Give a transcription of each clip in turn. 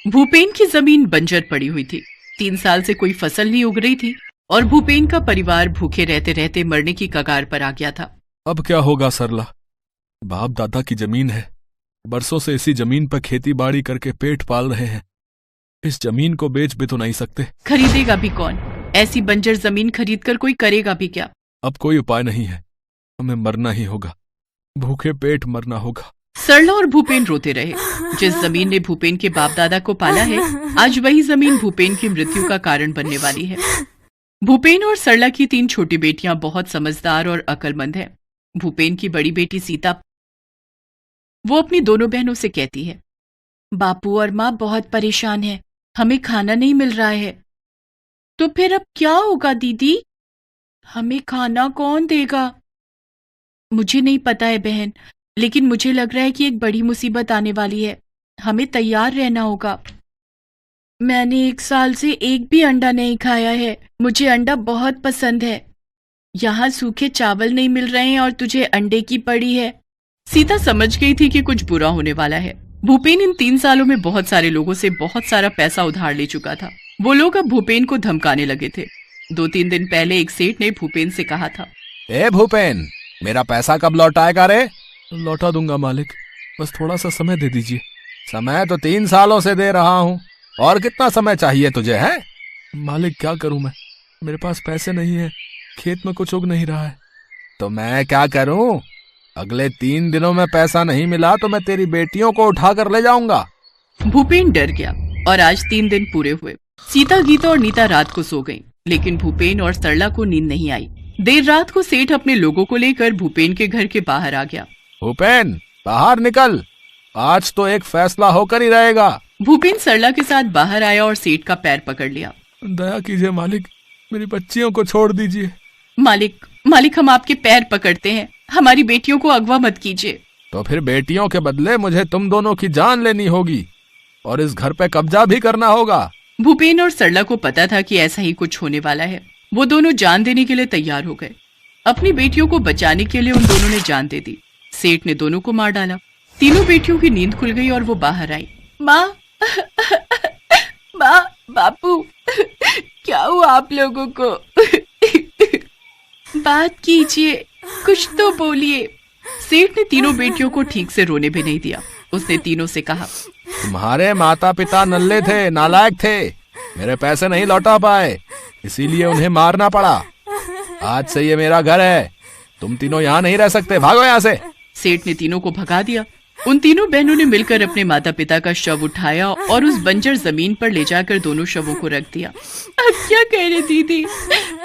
भूपेन की जमीन बंजर पड़ी हुई थी। 3 साल से कोई फसल नहीं उग रही थी और भूपेन का परिवार भूखे रहते रहते मरने की कगार पर आ गया था। अब क्या होगा सरला? बाप दादा की जमीन है, बरसों से इसी जमीन पर खेती बाड़ी करके पेट पाल रहे हैं। इस जमीन को बेच भी तो नहीं सकते। खरीदेगा भी कौन? ऐसी बंजर जमीन खरीद कर कोई करेगा भी क्या? अब कोई उपाय नहीं है, हमें मरना ही होगा, भूखे पेट मरना होगा। सरला और भूपेन रोते रहे। जिस जमीन ने भूपेन के बाप दादा को पाला है, आज वही जमीन भूपेन की मृत्यु का कारण बनने वाली है। भूपेन और सरला की 3 छोटी बेटियां बहुत समझदार और अक्लमंद हैं। भूपेन की बड़ी बेटी सीता, वो अपनी दोनों बहनों से कहती है, बापू और माँ बहुत परेशान हैं, हमें खाना नहीं मिल रहा है। तो फिर अब क्या होगा दीदी? हमें खाना कौन देगा? मुझे नहीं पता है बहन, लेकिन मुझे लग रहा है कि एक बड़ी मुसीबत आने वाली है, हमें तैयार रहना होगा। मैंने 1 साल से एक भी अंडा नहीं खाया है, मुझे अंडा बहुत पसंद है। यहाँ सूखे चावल नहीं मिल रहे हैं और तुझे अंडे की पड़ी है। सीता समझ गई थी कि कुछ बुरा होने वाला है। भूपेन इन 3 सालों में बहुत सारे लोगों से बहुत सारा पैसा उधार ले चुका था। वो लोग अब भूपेन को धमकाने लगे थे। 2-3 दिन पहले एक सेठ ने भूपेन से कहा था, ए भूपेन, मेरा पैसा कब लौटाएगा रे? लौटा दूंगा मालिक, बस थोड़ा सा समय दे दीजिए। समय तो 3 सालों से दे रहा हूँ, और कितना समय चाहिए तुझे? है मालिक, क्या करूं मैं, मेरे पास पैसे नहीं है, खेत में कुछ उग नहीं रहा है। तो मैं क्या करूं? अगले 3 दिनों में पैसा नहीं मिला तो मैं तेरी बेटियों को उठा कर ले जाऊंगा। भूपेन डर गया और आज 3 दिन पूरे हुए। सीता, गीता और नीता रात को सो गईं, लेकिन भूपेन और सरला को नींद नहीं आई। देर रात को सेठ अपने लोगों को लेकर भूपेन के घर के बाहर आ गया। भूपेन, बाहर निकल, आज तो एक फैसला होकर ही रहेगा। भूपेन सरला के साथ बाहर आया और सेठ का पैर पकड़ लिया। दया कीजिए मालिक, मेरी बच्चियों को छोड़ दीजिए। मालिक, हम आपके पैर पकड़ते हैं, हमारी बेटियों को अगवा मत कीजिए। तो फिर बेटियों के बदले मुझे तुम दोनों की जान लेनी होगी और इस घर पे कब्जा भी करना होगा। भूपेन और सरला को पता था कि ऐसा ही कुछ होने वाला है। वो दोनों जान देने के लिए तैयार हो गए। अपनी बेटियों को बचाने के लिए उन दोनों ने जान दे दी। सेठ ने दोनों को मार डाला। तीनों बेटियों की नींद खुल गई और वो बाहर आई। माँ, बापू, क्या हुआ आप लोगों को? बात कीजिए, कुछ तो बोलिए। सेठ ने तीनों बेटियों को ठीक से रोने भी नहीं दिया। उसने तीनों से कहा, तुम्हारे माता पिता नल्ले थे, नालायक थे, मेरे पैसे नहीं लौटा पाए, इसीलिए उन्हें मारना पड़ा। आज से ये मेरा घर है, तुम तीनों यहाँ नहीं रह सकते, भागो यहाँ से। सेठ ने तीनों को भगा दिया। उन तीनों बहनों ने मिलकर अपने माता पिता का शव उठाया और उस बंजर जमीन पर ले जाकर दोनों शवों को रख दिया। अब क्या कह रहे दीदी?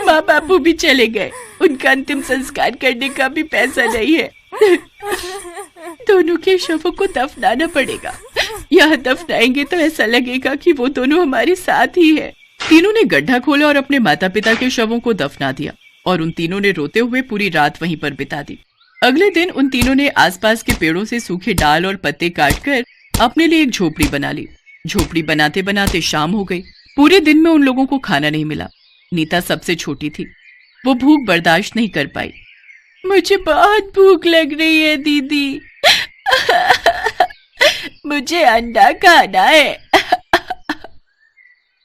माँ बापू भी चले गए, उनका अंतिम संस्कार करने का भी पैसा नहीं है। दोनों के शवों को दफनाना पड़ेगा। यहाँ दफनाएंगे तो ऐसा लगेगा कि वो दोनों हमारे साथ ही है। तीनों ने गड्ढा खोला और अपने माता पिता के शवों को दफना दिया और उन तीनों ने रोते हुए पूरी रात वहीं पर बिता दी। अगले दिन उन तीनों ने आसपास के पेड़ों से सूखे डाल और पत्ते काटकर अपने लिए एक झोपड़ी बना ली। झोपड़ी बनाते बनाते शाम हो गई। पूरे दिन में उन लोगों को खाना नहीं मिला। नीता सबसे छोटी थी, वो भूख बर्दाश्त नहीं कर पाई। मुझे बहुत भूख लग रही है दीदी, मुझे अंडा खाना है।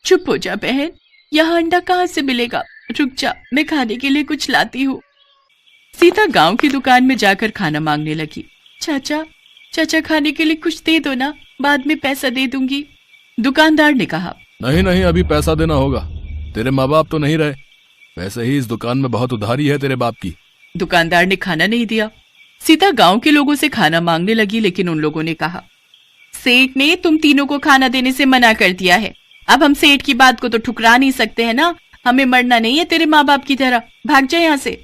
चुप हो जा बहन, यहाँ अंडा कहाँ से मिलेगा? रुक जा, मैं खाने के लिए कुछ लाती हूँ। सीता गांव की दुकान में जाकर खाना मांगने लगी। चाचा खाने के लिए कुछ दे दो ना, बाद में पैसा दे दूंगी। दुकानदार ने कहा, नहीं, अभी पैसा देना होगा, तेरे माँ बाप तो नहीं रहे, वैसे ही इस दुकान में बहुत उधारी है तेरे बाप की। दुकानदार ने खाना नहीं दिया। सीता गांव के लोगों से खाना मांगने लगी, लेकिन उन लोगों ने कहा, सेठ ने तुम तीनों को खाना देने से मना कर दिया है। अब हम सेठ की बात को तो ठुकरा नहीं सकते हैं ना, हमें मरना नहीं है तेरे माँ बाप की तरह, भाग जा यहाँ से।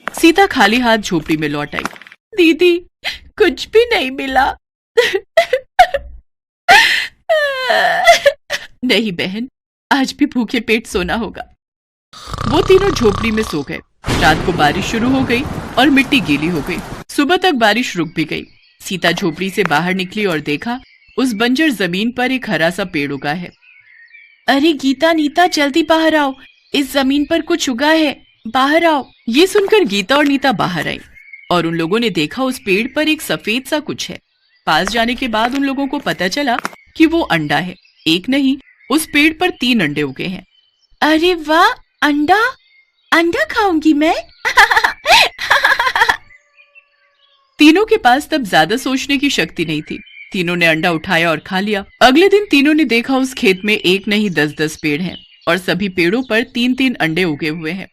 सीता खाली हाथ झोपड़ी में लौट आई। दीदी, कुछ भी नहीं मिला। नहीं बहन, आज भी भूखे पेट सोना होगा। वो तीनों झोपड़ी में सो गए। रात को बारिश शुरू हो गई और मिट्टी गीली हो गई। सुबह तक बारिश रुक भी गई। सीता झोपड़ी से बाहर निकली और देखा उस बंजर जमीन पर एक हरा सा पेड़ उगा है। अरे गीता, नीता, जल्दी बाहर आओ, इस जमीन पर कुछ उगा है, बाहर आओ। ये सुनकर गीता और नीता बाहर आई और उन लोगों ने देखा उस पेड़ पर एक सफेद सा कुछ है। पास जाने के बाद उन लोगों को पता चला कि वो अंडा है। एक नहीं, उस पेड़ पर 3 अंडे उगे हैं। अरे वाह, अंडा अंडा खाऊंगी मैं। तीनों के पास तब ज्यादा सोचने की शक्ति नहीं थी। तीनों ने अंडा उठाया और खा लिया। अगले दिन तीनों ने देखा उस खेत में एक नहीं 10-10 पेड़ हैं और सभी पेड़ों पर 3-3 अंडे उगे हुए हैं।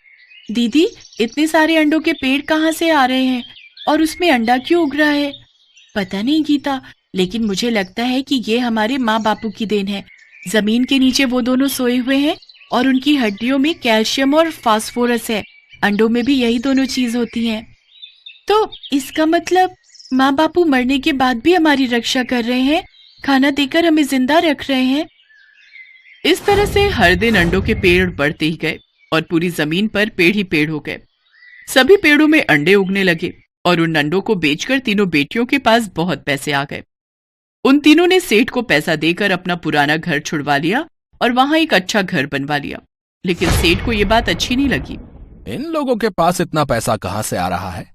दीदी, इतने सारे अंडों के पेड़ कहाँ से आ रहे हैं और उसमें अंडा क्यों उग रहा है? पता नहीं गीता, लेकिन मुझे लगता है कि ये हमारे माँ बापू की देन है। जमीन के नीचे वो दोनों सोए हुए हैं और उनकी हड्डियों में कैल्शियम और फास्फोरस है। अंडों में भी यही दोनों चीज होती हैं। तो इसका मतलब माँ बापू मरने के बाद भी हमारी रक्षा कर रहे हैं, खाना देकर हमें जिंदा रख रहे हैं। इस तरह से हर दिन अंडों के पेड़ बढ़ते ही गए और पूरी जमीन पर पेड़ ही पेड़ हो गए। सभी पेड़ों में अंडे उगने लगे और उन अंडों को बेचकर तीनों बेटियों के पास बहुत पैसे आ गए। उन तीनों ने सेठ को पैसा देकर अपना पुराना घर छुड़वा लिया और वहां एक अच्छा घर बनवा लिया। लेकिन सेठ को ये बात अच्छी नहीं लगी। इन लोगों के पास इतना पैसा कहाँ से आ रहा है?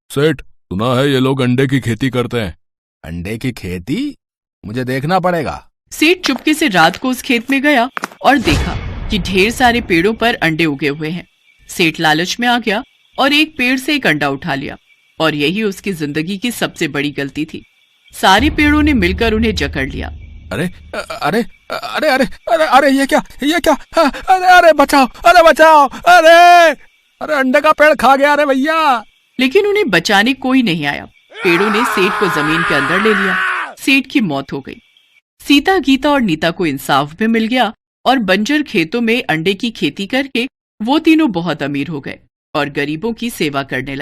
सेठ, सुना है ये लोग अंडे की खेती करते हैं। अंडे की खेती? मुझे देखना पड़ेगा। सेठ चुपके से रात को उस खेत में गया और देखा कि ढेर सारे पेड़ों पर अंडे उगे हुए हैं। सेठ लालच में आ गया और एक पेड़ से एक अंडा उठा लिया और यही उसकी जिंदगी की सबसे बड़ी गलती थी। सारे पेड़ों ने मिलकर उन्हें जकड़ लिया। अरे अरे अरे अरे अरे अरे ये क्या अरे अरे बचाओ, अरे बचाओ, अरे अरे अंडे का पेड़ खा गया रे भैया। लेकिन उन्हें बचाने कोई नहीं आया। पेड़ों ने सेठ को जमीन के अंदर ले लिया। सेठ की मौत हो गई। सीता, गीता और नीता को इंसाफ भी मिल गया और बंजर खेतों में अंडे की खेती करके वो तीनों बहुत अमीर हो गए और गरीबों की सेवा करने लगे।